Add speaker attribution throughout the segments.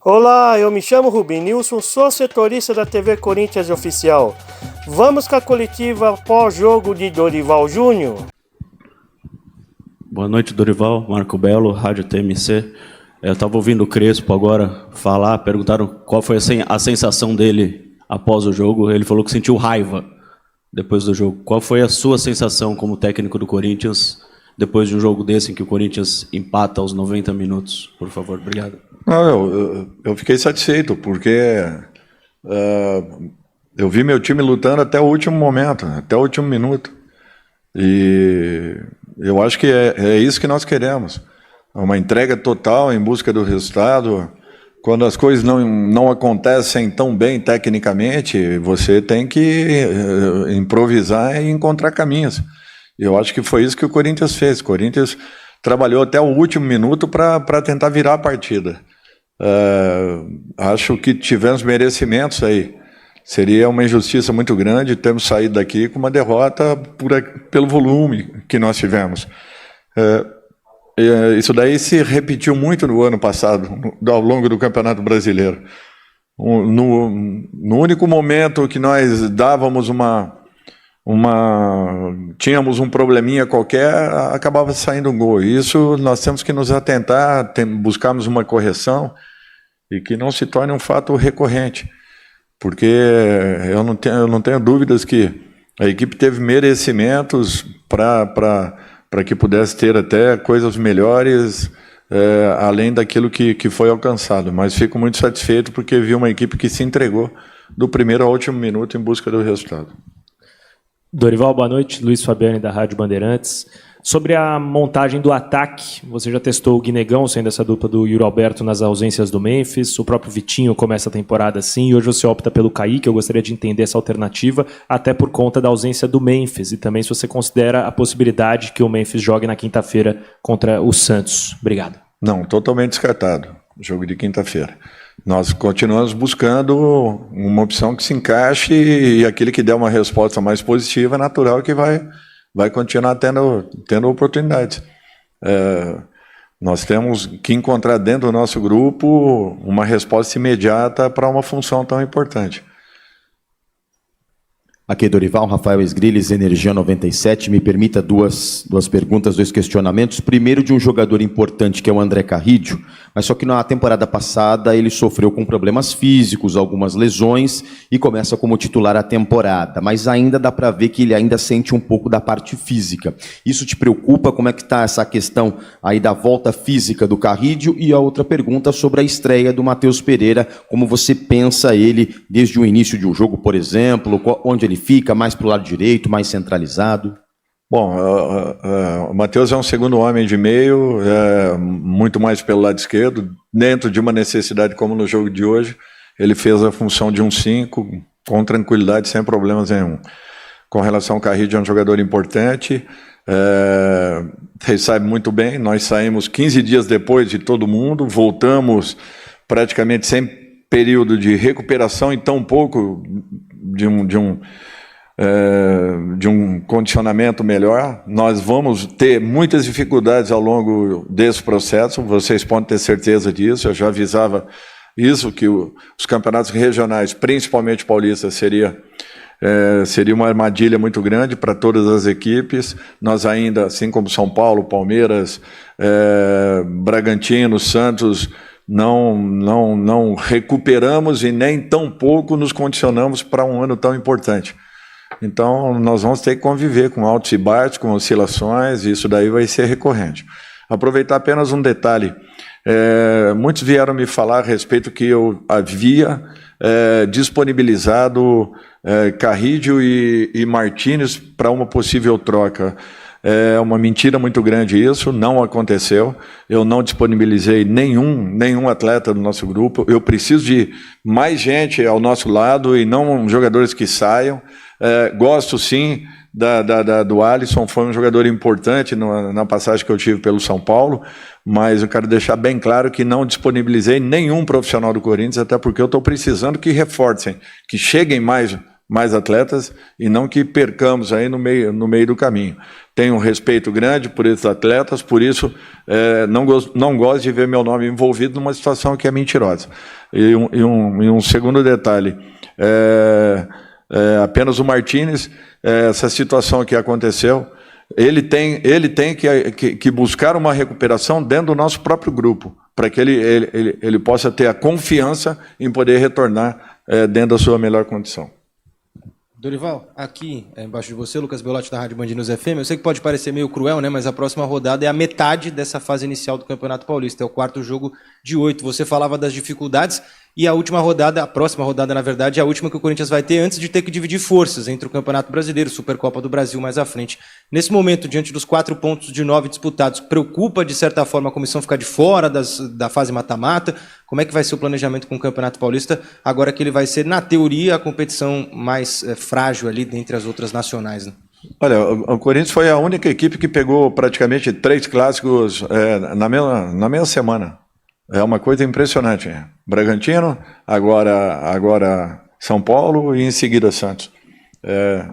Speaker 1: Olá, eu me chamo Rubinilson, sou setorista da TV Corinthians Oficial. Vamos com a coletiva pós-jogo de Dorival Júnior?
Speaker 2: Boa noite, Dorival. Marco Belo, Rádio TMC. Eu estava ouvindo o Crespo agora falar, perguntaram qual foi a sensação dele após o jogo. Ele falou que sentiu raiva depois do jogo. Qual foi a sua sensação como técnico do Corinthians depois de um jogo desse em que o Corinthians empata aos 90 minutos? Por favor, obrigado.
Speaker 3: Não, eu fiquei satisfeito, porque eu vi meu time lutando até o último momento, até o último minuto. E eu acho que é isso que nós queremos. Uma entrega total em busca do resultado. Quando as coisas não acontecem tão bem tecnicamente, você tem que improvisar e encontrar caminhos. Eu acho que foi isso que o Corinthians fez. O Corinthians trabalhou até o último minuto para tentar virar a partida. Acho que tivemos merecimentos aí. Seria uma injustiça muito grande termos saído daqui com uma derrota pelo volume que nós tivemos. Isso daí se repetiu muito no ano passado, ao longo do Campeonato Brasileiro. No único momento que nós dávamos tínhamos um probleminha qualquer, acabava saindo um gol. Isso nós temos que nos atentar, buscarmos uma correção e que não se torne um fato recorrente, porque eu não tenho dúvidas que a equipe teve merecimentos para que pudesse ter até coisas melhores, além daquilo que foi alcançado. Mas fico muito satisfeito porque vi uma equipe que se entregou do primeiro ao último minuto em busca do resultado.
Speaker 4: Dorival, boa noite. Luiz Fabiani, da Rádio Bandeirantes. Sobre a montagem do ataque, você já testou o Guinegão, sendo essa dupla do Yuri Alberto nas ausências do Memphis, o próprio Vitinho começa a temporada assim, e hoje você opta pelo Kaique. Eu gostaria de entender essa alternativa, até por conta da ausência do Memphis, e também se você considera a possibilidade que o Memphis jogue na quinta-feira contra o Santos. Obrigado.
Speaker 3: Não, totalmente descartado, jogo de quinta-feira. Nós continuamos buscando uma opção que se encaixe, e aquele que der uma resposta mais positiva é natural que vai continuar tendo oportunidades. Nós temos que encontrar dentro do nosso grupo uma resposta imediata para uma função tão importante.
Speaker 5: Aqui, Dorival, Rafael Esgriles, Energia 97. Me permita duas perguntas, dois questionamentos. Primeiro, de um jogador importante, que é o André Carrídio, mas só que na temporada passada ele sofreu com problemas físicos, algumas lesões, e começa como titular a temporada. Mas ainda dá para ver que ele ainda sente um pouco da parte física. Isso te preocupa? Como é que está essa questão aí da volta física do Carrídio? E a outra pergunta sobre a estreia do Matheus Pereira. Como você pensa ele desde o início de um jogo, por exemplo, onde ele fica, mais para o lado direito, mais centralizado?
Speaker 3: Bom, o Matheus é um segundo homem de meio, muito mais pelo lado esquerdo, dentro de uma necessidade como no jogo de hoje. Ele fez a função de um 5 com tranquilidade, sem problemas nenhum. Com relação ao Carrídio, é um jogador importante, ele sabe muito bem, nós saímos 15 dias depois de todo mundo, voltamos praticamente sem período de recuperação e tão pouco de um condicionamento melhor. Nós vamos ter muitas dificuldades ao longo desse processo, vocês podem ter certeza disso. Eu já avisava isso, que os campeonatos regionais, principalmente paulistas, seria uma armadilha muito grande para todas as equipes. Nós ainda, assim como São Paulo, Palmeiras, Bragantino, Santos, não recuperamos e nem tão pouco nos condicionamos para um ano tão importante. Então, nós vamos ter que conviver com altos e baixos, com oscilações, e isso daí vai ser recorrente. Aproveitar apenas um detalhe. Muitos vieram me falar a respeito que eu havia disponibilizado Carrídio e Martínez para uma possível troca. É uma mentira muito grande isso, não aconteceu. Eu não disponibilizei nenhum atleta do nosso grupo. Eu preciso de mais gente ao nosso lado e não jogadores que saiam. Gosto sim do Alisson, foi um jogador importante na passagem que eu tive pelo São Paulo, mas eu quero deixar bem claro que não disponibilizei nenhum profissional do Corinthians, até porque eu estou precisando que reforcem, que cheguem mais mais atletas e não que percamos aí no meio do caminho. Tenho um respeito grande por esses atletas, por isso não gosto de ver meu nome envolvido numa situação que é mentirosa. E um segundo detalhe, apenas o Martínez, essa situação que aconteceu, ele tem que buscar uma recuperação dentro do nosso próprio grupo, para que ele possa ter a confiança em poder retornar dentro da sua melhor condição.
Speaker 6: Dorival, aqui embaixo de você, Lucas Belotti da Rádio Band News FM. Eu sei que pode parecer meio cruel, né? Mas a próxima rodada é a metade dessa fase inicial do Campeonato Paulista. É o 4º jogo de 8. Você falava das dificuldades e a última rodada, a próxima rodada, na verdade, é a última que o Corinthians vai ter antes de ter que dividir forças entre o Campeonato Brasileiro, Supercopa do Brasil mais à frente. Nesse momento, diante dos 4 pontos de 9 disputados, preocupa, de certa forma, a comissão ficar de fora da fase mata-mata? Como é que vai ser o planejamento com o Campeonato Paulista, agora que ele vai ser, na teoria, a competição mais frágil ali dentre as outras nacionais, né?
Speaker 3: Olha, o Corinthians foi a única equipe que pegou praticamente 3 clássicos na mesma semana. É uma coisa impressionante. Bragantino, agora São Paulo e em seguida Santos.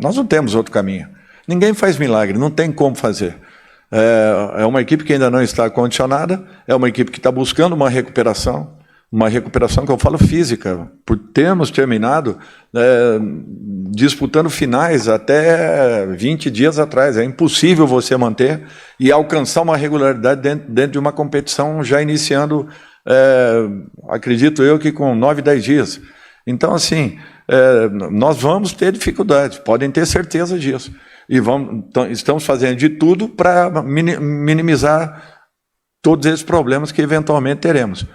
Speaker 3: Nós não temos outro caminho. Ninguém faz milagre, não tem como fazer. É uma equipe que ainda não está condicionada, é uma equipe que está buscando uma recuperação que eu falo física, por termos terminado disputando finais até 20 dias atrás. É impossível você manter e alcançar uma regularidade dentro de uma competição já iniciando, acredito eu que com 9, 10 dias. Então, assim, nós vamos ter dificuldades, podem ter certeza disso. E estamos fazendo de tudo para minimizar todos esses problemas que eventualmente teremos.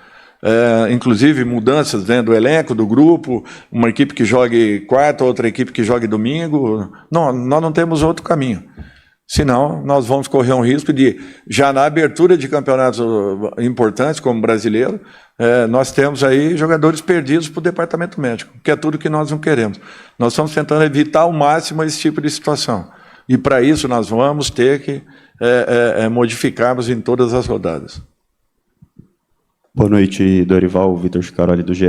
Speaker 3: Inclusive mudanças dentro do elenco, do grupo, uma equipe que jogue quarta, outra equipe que jogue domingo. Não, nós não temos outro caminho. Senão, nós vamos correr um risco de, já na abertura de campeonatos importantes, como o brasileiro, nós temos aí jogadores perdidos para o departamento médico, que é tudo que nós não queremos. Nós estamos tentando evitar ao máximo esse tipo de situação. E, para isso, nós vamos ter que modificarmos em todas as rodadas.
Speaker 7: Boa noite, Dorival, Vitor Chicaroli do GE.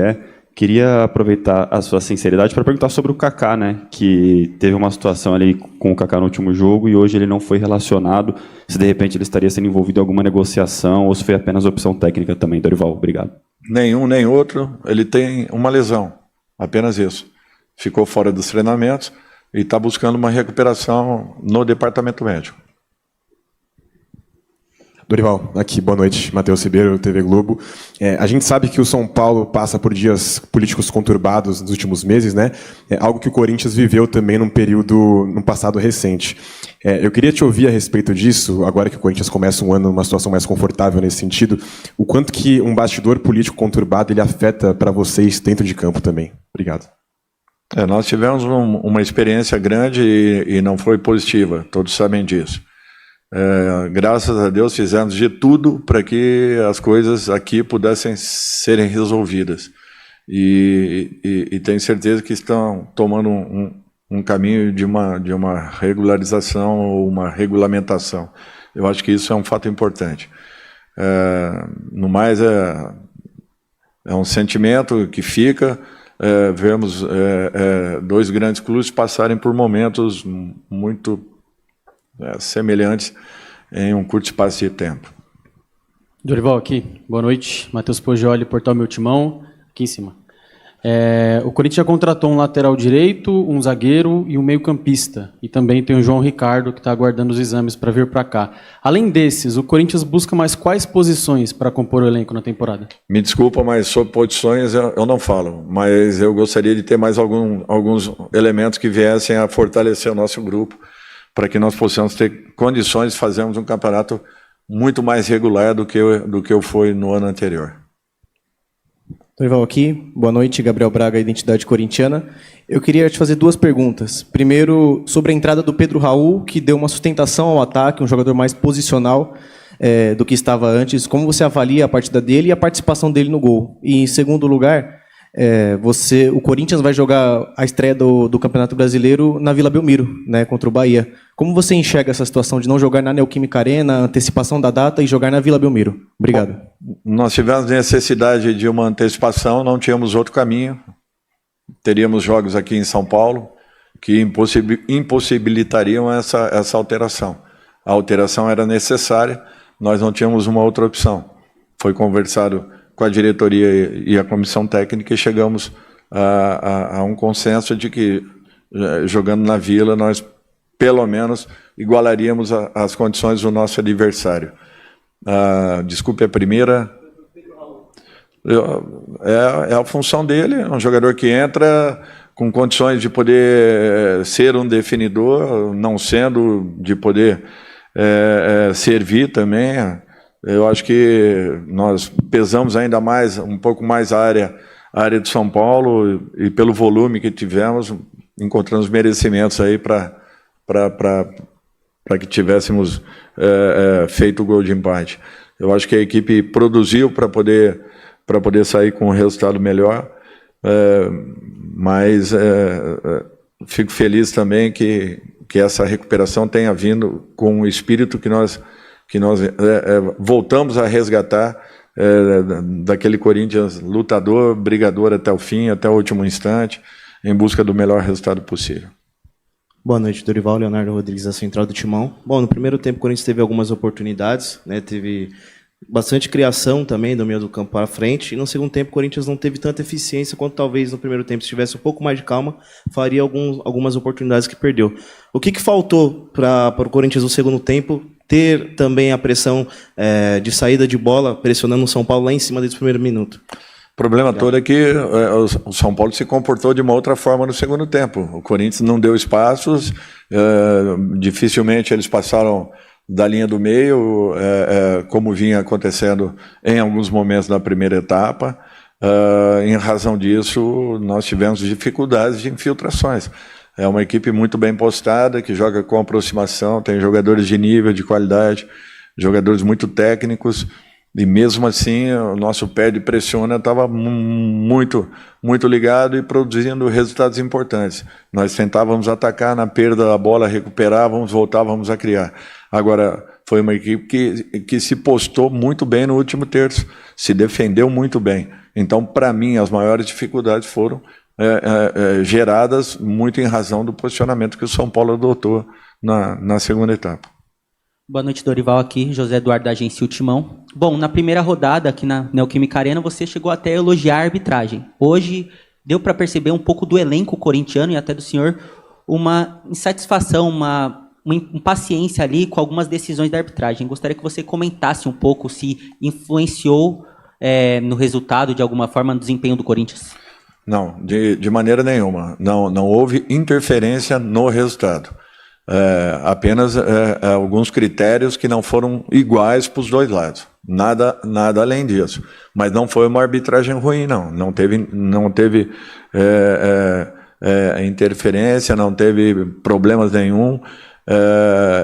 Speaker 7: Queria aproveitar a sua sinceridade para perguntar sobre o Kaká, né? Que teve uma situação ali com o Kaká no último jogo e hoje ele não foi relacionado. Se de repente ele estaria sendo envolvido em alguma negociação ou se foi apenas opção técnica também, Dorival. Obrigado.
Speaker 3: Nenhum, nem outro. Ele tem uma lesão, apenas isso. Ficou fora dos treinamentos e está buscando uma recuperação no departamento médico.
Speaker 8: Dorival, aqui, boa noite, Matheus Ribeiro, TV Globo. A gente sabe que o São Paulo passa por dias políticos conturbados nos últimos meses, né? Algo que o Corinthians viveu também num passado recente. Eu queria te ouvir a respeito disso, agora que o Corinthians começa um ano numa situação mais confortável nesse sentido, o quanto que um bastidor político conturbado ele afeta para vocês dentro de campo também. Obrigado.
Speaker 3: Nós tivemos uma experiência grande e não foi positiva, todos sabem disso. Graças a Deus fizemos de tudo para que as coisas aqui pudessem serem resolvidas e tenho certeza que estão tomando um caminho de uma regularização ou uma regulamentação. Eu acho que isso é um fato importante. No mais, é um sentimento que fica, vemos dois grandes clubes passarem por momentos muito semelhantes em um curto espaço de tempo.
Speaker 9: Dorival aqui, boa noite. Matheus Poggioli, Portal Meu Timão, aqui em cima. O Corinthians já contratou um lateral direito, um zagueiro e um meio-campista. E também tem o João Ricardo, que está aguardando os exames para vir para cá. Além desses, o Corinthians busca mais quais posições para compor o elenco na temporada?
Speaker 3: Me desculpa, mas sobre posições eu não falo. Mas eu gostaria de ter mais alguns elementos que viessem a fortalecer o nosso grupo, para que nós possamos ter condições de fazermos um campeonato muito mais regular do que foi no ano anterior.
Speaker 10: Dorival aqui, boa noite, Gabriel Braga, Identidade Corintiana. Eu queria te fazer duas perguntas. Primeiro, sobre a entrada do Pedro Raul, que deu uma sustentação ao ataque, um jogador mais posicional do que estava antes. Como você avalia a partida dele e a participação dele no gol? E em segundo lugar, o Corinthians vai jogar a estreia do Campeonato Brasileiro na Vila Belmiro, né, contra o Bahia. Como você enxerga essa situação de não jogar na Neoquímica Arena, antecipação da data e jogar na Vila Belmiro? Obrigado.
Speaker 3: Nós tivemos necessidade de uma antecipação, não tínhamos outro caminho. Teríamos jogos aqui em São Paulo, que impossibilitariam essa alteração. A alteração era necessária, nós não tínhamos uma outra opção. Foi conversado com a diretoria e a comissão técnica e chegamos a um consenso de que, jogando na Vila, nós, pelo menos, igualaríamos as condições do nosso adversário. Desculpe a primeira... É a função dele, é um jogador que entra com condições de poder ser um definidor, não sendo, de poder servir também. Eu acho que nós pesamos ainda mais, um pouco mais a área de São Paulo, e pelo volume que tivemos, encontramos merecimentos aí para que tivéssemos feito o gol de empate. Eu acho que a equipe produziu para poder sair com um resultado melhor, mas fico feliz também que essa recuperação tenha vindo com o espírito que nós voltamos a resgatar daquele Corinthians lutador, brigador até o fim, até o último instante, em busca do melhor resultado possível.
Speaker 10: Boa noite, Dorival. Leonardo Rodrigues, da Central do Timão. Bom, no primeiro tempo o Corinthians teve algumas oportunidades, né? Teve bastante criação também do meio do campo para frente, e no segundo tempo o Corinthians não teve tanta eficiência quanto talvez no primeiro tempo. Se tivesse um pouco mais de calma, faria algumas oportunidades que perdeu. O que faltou para o Corinthians no segundo tempo ter também a pressão de saída de bola, pressionando o São Paulo lá em cima desde o primeiro minuto?
Speaker 3: O problema todo é que o São Paulo se comportou de uma outra forma no segundo tempo. O Corinthians não deu espaços, dificilmente eles passaram da linha do meio, como vinha acontecendo em alguns momentos da primeira etapa. Em razão disso, nós tivemos dificuldades de infiltrações. É uma equipe muito bem postada, que joga com aproximação, tem jogadores de nível, de qualidade, jogadores muito técnicos, e mesmo assim o nosso pé de pressiona estava muito ligado e produzindo resultados importantes. Nós tentávamos atacar, na perda da bola recuperávamos, voltávamos a criar. Agora, foi uma equipe que se postou muito bem no último terço, se defendeu muito bem. Então, para mim, as maiores dificuldades foram geradas muito em razão do posicionamento que o São Paulo adotou na segunda etapa.
Speaker 11: Boa noite, Dorival, aqui, José Eduardo da agência Timão. Bom, na primeira rodada aqui na Neoquímica Arena, você chegou até a elogiar a arbitragem. Hoje, deu para perceber um pouco do elenco corintiano e até do senhor uma insatisfação, uma impaciência ali com algumas decisões da arbitragem. Gostaria que você comentasse um pouco se influenciou no resultado, de alguma forma, no desempenho do Corinthians.
Speaker 3: Não, de maneira nenhuma. Não houve interferência no resultado. Apenas alguns critérios que não foram iguais para os dois lados. Nada além disso. Mas não foi uma arbitragem ruim, não. Não teve interferência, não teve problemas nenhum.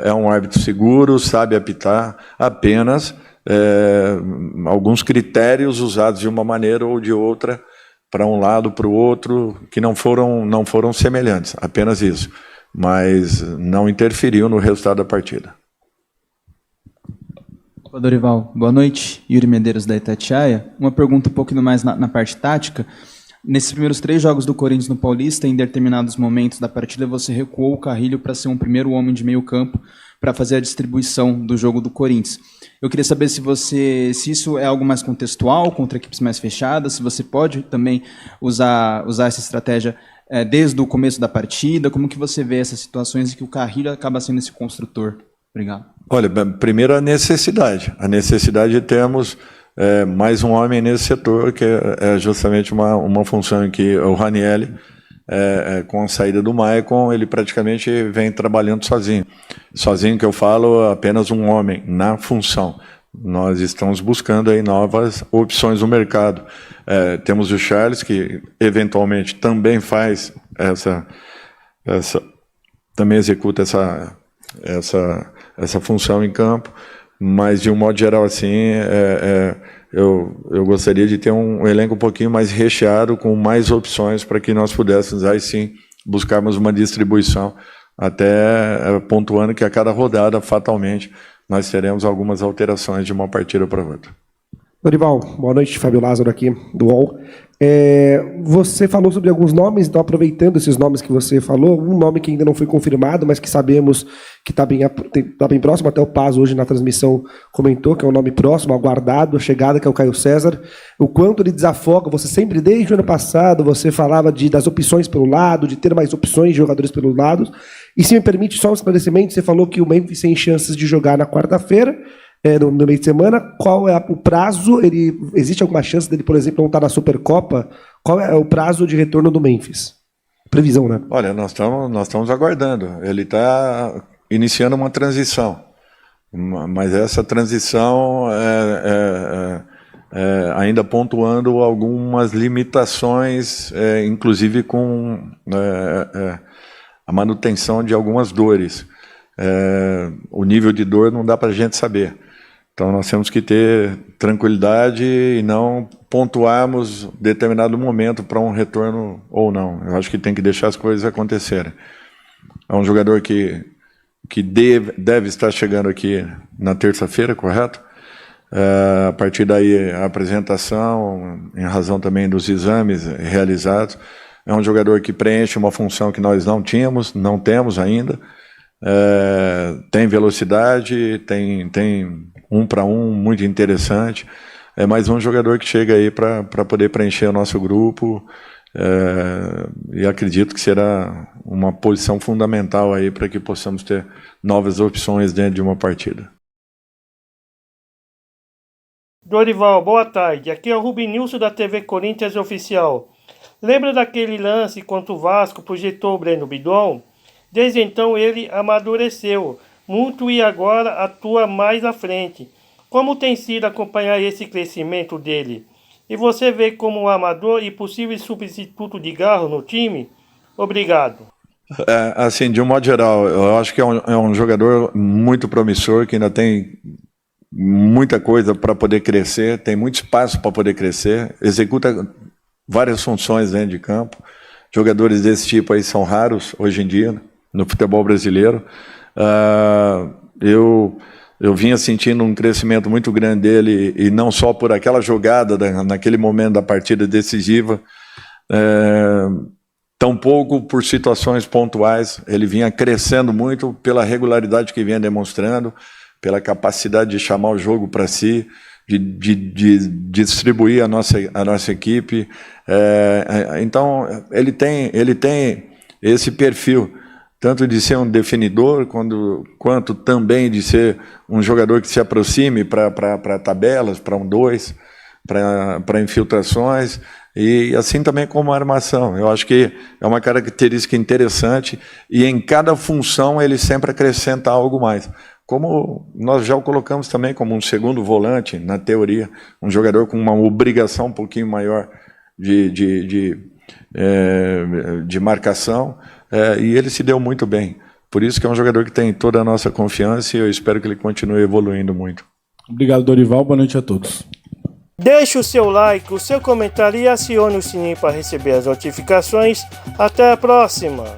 Speaker 3: É um árbitro seguro, sabe apitar. Apenas alguns critérios usados de uma maneira ou de outra, para um lado, para o outro, que não foram semelhantes. Apenas isso. Mas não interferiu no resultado da partida.
Speaker 12: Olá, Dorival. Boa noite. Yuri Medeiros, da Itatiaia. Uma pergunta um pouquinho mais na parte tática. Nesses primeiros 3 jogos do Corinthians no Paulista, em determinados momentos da partida, você recuou o Carrilho para ser um primeiro homem de meio campo para fazer a distribuição do jogo do Corinthians. Eu queria saber se isso é algo mais contextual, contra equipes mais fechadas, se você pode também usar essa estratégia desde o começo da partida. Como que você vê essas situações em que o Carrilho acaba sendo esse construtor? Obrigado.
Speaker 3: Olha, primeiro a necessidade. A necessidade de termos mais um homem nesse setor, que é justamente uma função em que o Ranieri, com a saída do Maicon, ele praticamente vem trabalhando sozinho. Sozinho que eu falo, apenas um homem na função. Nós estamos buscando aí novas opções no mercado. Temos o Charles, que eventualmente também faz também executa essa função em campo, mas de um modo geral assim, eu gostaria de ter um elenco um pouquinho mais recheado, com mais opções, para que nós pudéssemos aí sim buscarmos uma distribuição, até pontuando que a cada rodada, fatalmente, nós teremos algumas alterações de uma partida para outra.
Speaker 13: Dorival, boa noite, Fábio Lázaro aqui, do UOL. Você falou sobre alguns nomes, então aproveitando esses nomes que você falou, um nome que ainda não foi confirmado, mas que sabemos que está bem próximo, até o Paz hoje na transmissão comentou que é um nome próximo, aguardado, a chegada, que é o Caio César. O quanto ele desafoga, você sempre, desde o ano passado, você falava das opções pelo lado, de ter mais opções de jogadores pelos lados. E se me permite só um esclarecimento, você falou que o Memphis tem chances de jogar na quarta-feira, no meio de semana. Qual é o prazo? Existe alguma chance dele, por exemplo, não estar na Supercopa? Qual é o prazo de retorno do Memphis? Previsão, né?
Speaker 3: Olha, nós estamos aguardando. Ele está iniciando uma transição, mas essa transição ainda pontuando algumas limitações, inclusive com a manutenção de algumas dores. O nível de dor não dá para a gente saber. Então nós temos que ter tranquilidade e não pontuarmos determinado momento para um retorno ou não. Eu acho que tem que deixar as coisas acontecerem. É um jogador que deve estar chegando aqui na terça-feira, correto? A partir daí, a apresentação, em razão também dos exames realizados, é um jogador que preenche uma função que nós não temos ainda. Tem velocidade, tem 1-1 muito interessante. É mais um jogador que chega aí para poder preencher o nosso grupo, e acredito que será uma posição fundamental aí para que possamos ter novas opções dentro de uma partida.
Speaker 1: Dorival, boa tarde. Aqui é o Rubinilson da TV Corinthians Oficial. Lembra daquele lance contra o Vasco, projetou o Breno Bidon? Desde então ele amadureceu muito e agora atua mais à frente. Como tem sido acompanhar esse crescimento dele? E você vê como um amador e possível substituto de Garro no time? Obrigado.
Speaker 3: Assim, de um modo geral, eu acho que é um jogador muito promissor, que ainda tem muita coisa para poder crescer, tem muito espaço para poder crescer, executa várias funções dentro de campo. Jogadores desse tipo aí são raros hoje em dia no futebol brasileiro. Eu vinha sentindo um crescimento muito grande dele, e não só por aquela jogada naquele momento da partida decisiva, tampouco por situações pontuais. Ele vinha crescendo muito pela regularidade que vinha demonstrando, pela capacidade de chamar o jogo para si, de distribuir a nossa equipe. Então, ele tem esse perfil, tanto de ser um definidor, quanto também de ser um jogador que se aproxime para tabelas, para 1-2, para infiltrações, e assim também como armação. Eu acho que é uma característica interessante, e em cada função ele sempre acrescenta algo mais. Como nós já o colocamos também como um segundo volante, na teoria, um jogador com uma obrigação um pouquinho maior de marcação, e ele se deu muito bem. Por isso que é um jogador que tem toda a nossa confiança, e eu espero que ele continue evoluindo muito.
Speaker 14: Obrigado, Dorival. Boa noite a todos.
Speaker 1: Deixe o seu like, o seu comentário e acione o sininho para receber as notificações. Até a próxima!